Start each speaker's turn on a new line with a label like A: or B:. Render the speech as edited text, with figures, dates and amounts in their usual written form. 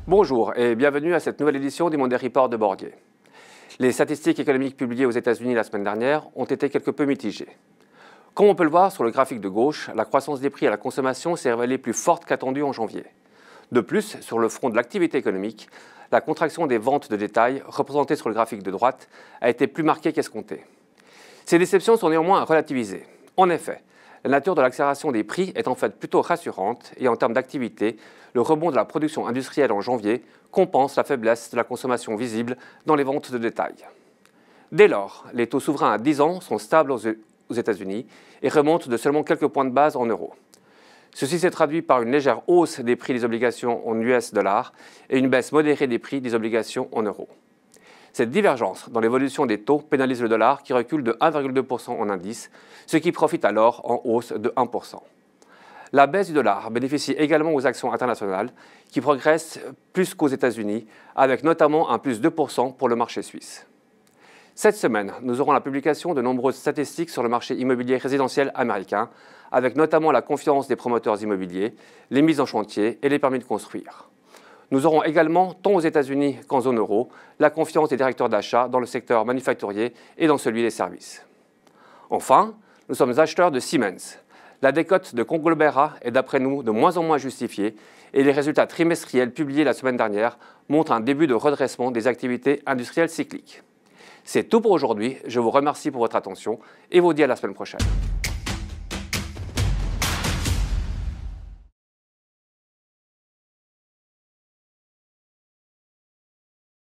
A: Bonjour et bienvenue à cette nouvelle édition du Monday Report de Bourdier. Les statistiques économiques publiées aux États-Unis la semaine dernière ont été quelque peu mitigées. Comme on peut le voir sur le graphique de gauche, la croissance des prix à la consommation s'est révélée plus forte qu'attendue en janvier. De plus, sur le front de l'activité économique, la contraction des ventes de détail, représentée sur le graphique de droite, a été plus marquée qu'escomptée. Ces déceptions sont néanmoins relativisées. En effet, la nature de l'accélération des prix est en fait plutôt rassurante et en termes d'activité, le rebond de la production industrielle en janvier compense la faiblesse de la consommation visible dans les ventes de détail. Dès lors, les taux souverains à 10 ans sont stables aux États-Unis et remontent de seulement quelques points de base en euros. Ceci s'est traduit par une légère hausse des prix des obligations en US dollars et une baisse modérée des prix des obligations en euros. Cette divergence dans l'évolution des taux pénalise le dollar qui recule de 1,2% en indice, ce qui profite alors en hausse de 1%. La baisse du dollar bénéficie également aux actions internationales qui progressent plus qu'aux États-Unis, avec notamment un plus 2% pour le marché suisse. Cette semaine, nous aurons la publication de nombreuses statistiques sur le marché immobilier résidentiel américain, avec notamment la confiance des promoteurs immobiliers, les mises en chantier et les permis de construire. Nous aurons également, tant aux États-Unis qu'en zone euro, la confiance des directeurs d'achat dans le secteur manufacturier et dans celui des services. Enfin, nous sommes acheteurs de Siemens. La décote de Conglomera est d'après nous de moins en moins justifiée et les résultats trimestriels publiés la semaine dernière montrent un début de redressement des activités industrielles cycliques. C'est tout pour aujourd'hui, je vous remercie pour votre attention et vous dis à la semaine prochaine.